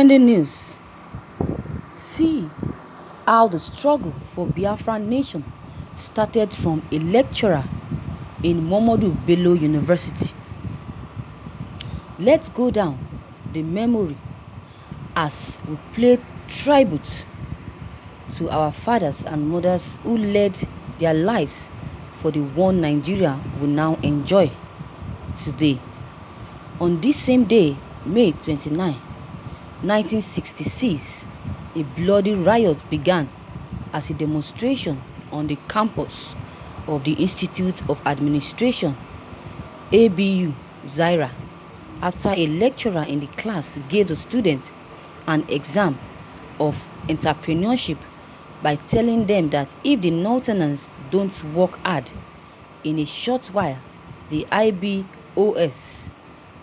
Trending news. See how the struggle for Biafra nation started from a lecturer in Hamadu Bello University. Let's go down the memory as we play tribute to our fathers and mothers who led their lives for the one Nigeria we now enjoy today. On this same day, May 29, 1966, a bloody riot began as a demonstration on the campus of the Institute of Administration, ABU, Zaira, after a lecturer in the class gave the students an exam of entrepreneurship by telling them that if the Northerners don't work hard, in a short while, the IBOS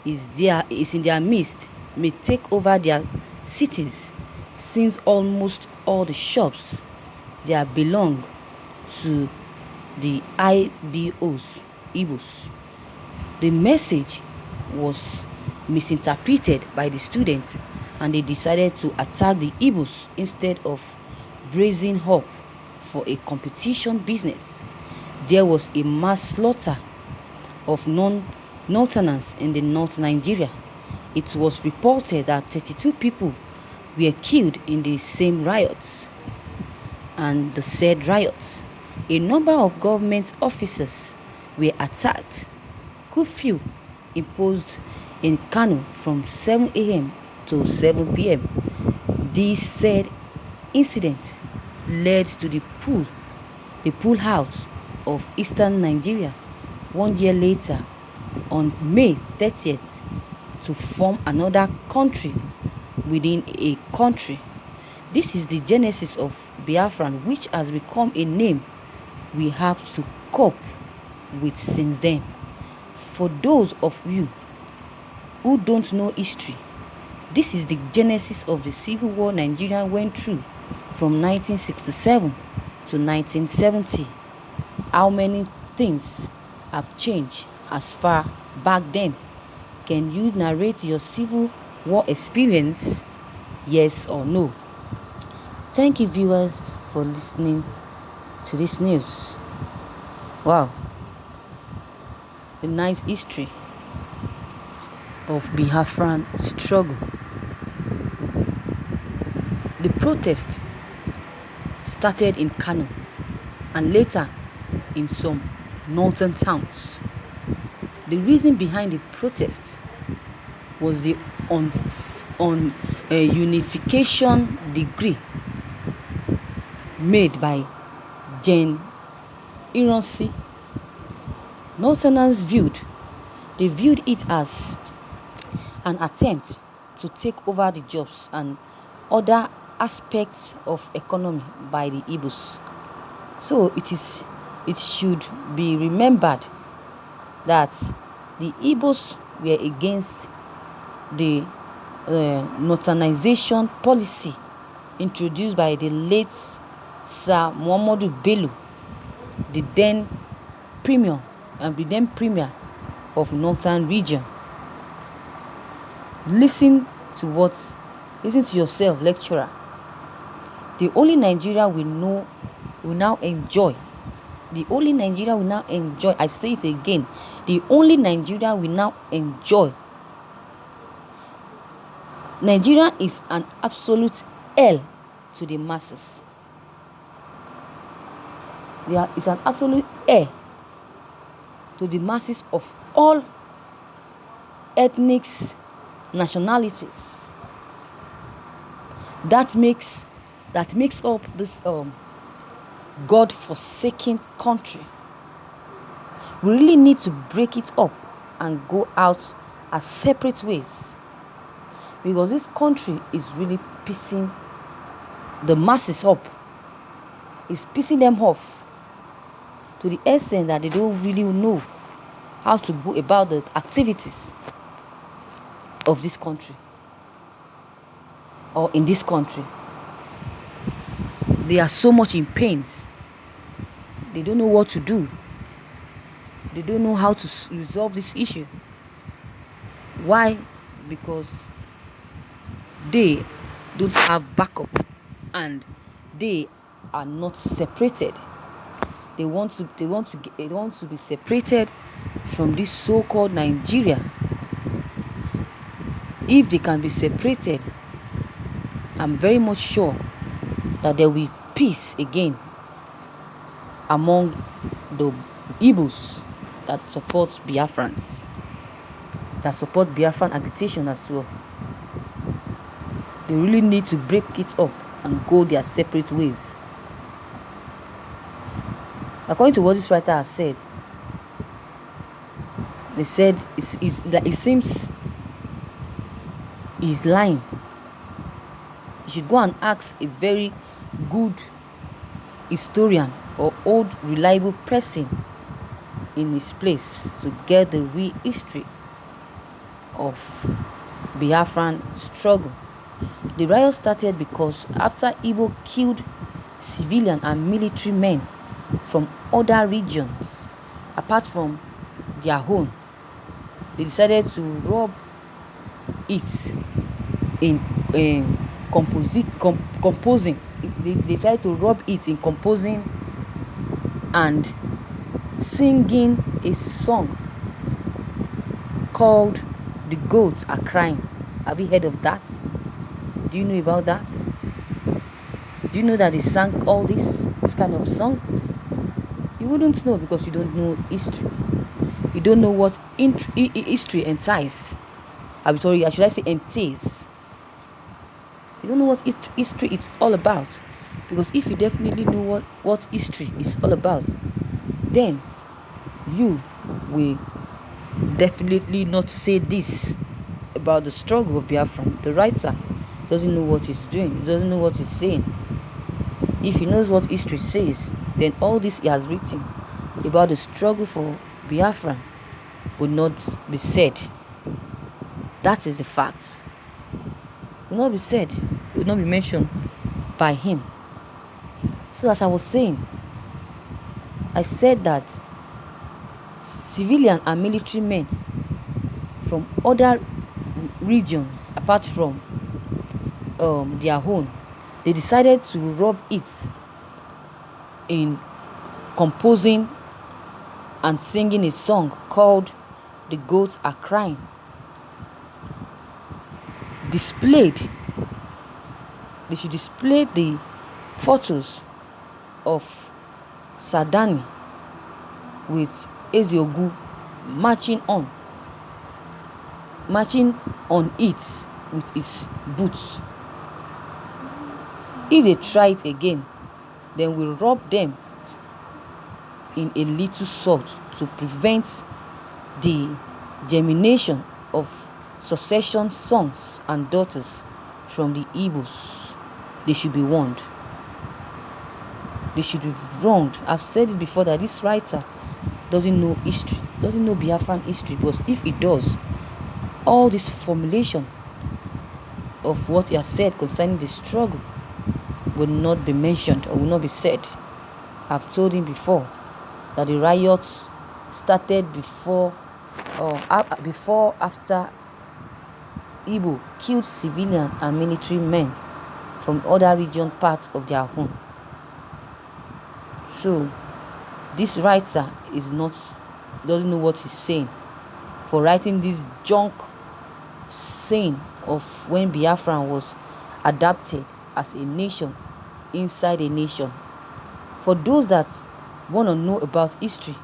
is in their midst, may take over their cities, since almost all the shops there belong to the Igbos. The message was misinterpreted by the students, and they decided to attack the Igbos instead of bracing up for a competition business. There was a mass slaughter of Northerners in the North Nigeria. It was reported that 32 people were killed in the same riots. And the said riots, a number of government officers were attacked. Curfew imposed in Kano from 7 a.m. to 7 p.m. This said incident led to the pull out of Eastern Nigeria 1 year later, on May 30th, to form another country within a country. This is the genesis of Biafran, which has become a name we have to cope with since then. For those of you who don't know history, this is the genesis of the civil war Nigeria went through from 1967 to 1970. How many things have changed as far back then? Can you narrate your civil war experience? Yes or no? Thank you, viewers, for listening to this news. Wow, a nice history of Biafran struggle. The protest started in Kano and later in some northern towns. The reason behind the protest was the unification decree made by Gen Ironsi. Northerners viewed it as an attempt to take over the jobs and other aspects of economy by the Igbos. So it should be remembered that the Igbos were against the Northernization policy introduced by the late Sir Hamadu Bello, the then premier of Northern region. Listen to yourself, lecturer. The only Nigeria we know will now enjoy. The only Nigeria we now enjoy, I say it again, the only Nigeria we now enjoy. Nigeria is an absolute hell to the masses. There is an absolute hell to the masses of all ethnics, nationalities. That makes up this God-forsaken country. We really need to break it up and go out as separate ways, because this country is really pissing the masses up. It's pissing them off to the extent that they don't really know how to go about the activities of this country or in this country. They are so much in pain. They don't know what to do. They don't know how to resolve this issue. Why? Because they don't have backup, and they are not separated. They want to be separated from this so-called Nigeria. If they can be separated, I'm very much sure that there will be peace again among the Igbos that support Biafrans, that support Biafran agitation as well. They really need to break it up and go their separate ways. According to what this writer has said, they said that it seems he's lying. You should go and ask a very good historian or old reliable person in his place to get the real history of Biafran struggle. The riot started because after Igbo killed civilian and military men from other regions apart from their own, they decided to rob it in composing. They decided to rob it in composing and singing a song called "The Goats Are Crying." Have you heard of that? Do you know about that? Do you know that they sang all this kind of songs? You wouldn't know because you don't know history. You don't know what history entails. Should I say entails? You don't know what history is all about. Because if you definitely know what history is all about, then you will definitely not say this about the struggle of Biafra. The writer doesn't know what he's doing. He doesn't know what he's saying. If he knows what history says, then all this he has written about the struggle for Biafra would not be said. That is the fact. Will not be said. Will not be mentioned by him. So as I was saying, I said that civilian and military men from other regions apart from their own, they decided to rob it in composing and singing a song called "The Goats Are Crying." They should display the photos of Sadani with Eziogu marching on it with his boots. If they try it again, then we'll rob them in a little salt to prevent the germination of succession sons and daughters from the Igbos. They should be warned. They should be warned. I've said it before that this writer doesn't know history, doesn't know Biafran history, because if he does, all this formulation of what he has said concerning the struggle will not be mentioned or will not be said. I've told him before that the riots started after Igbo killed civilian and military men from other region parts of their home. So this writer doesn't know what he's saying for writing this junk saying of when Biafra was adapted as a nation inside a nation. For those that want to know about history,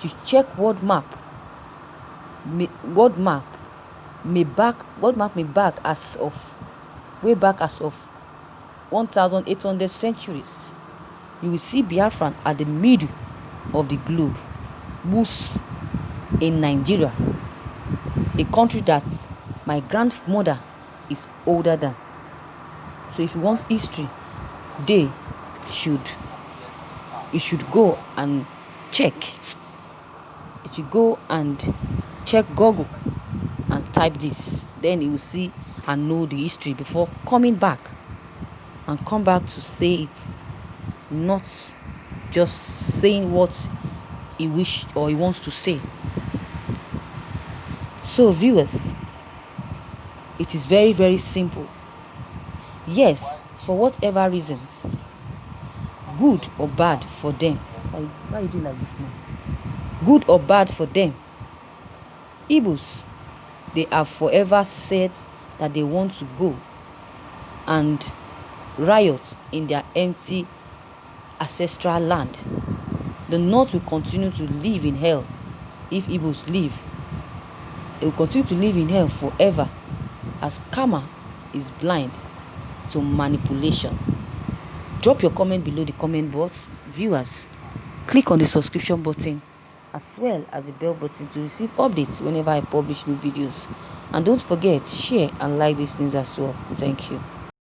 to check world map may back as of way back as of 1800 centuries. You will see Biafran at the middle of the globe, Bus in Nigeria, a country that my grandmother is older than. So if you want history, you should go and check. You should go and check Google and type this. Then you will see and know the history before coming back to say it, not just saying what he wished or he wants to say. So viewers, it is very, very simple. Yes, for whatever reasons, good or bad for them. Why you do like this now? Good or bad for them, Igbos, they have forever said that they want to go and riot in their empty ancestral land. The North will continue to live in hell if Igbos leave. They will continue to live in hell forever, as karma is blind to manipulation. Drop your comment below the comment box. Viewers, click on the subscription button as well as the bell button to receive updates whenever I publish new videos. And don't forget, share and like this news as well. Thank you.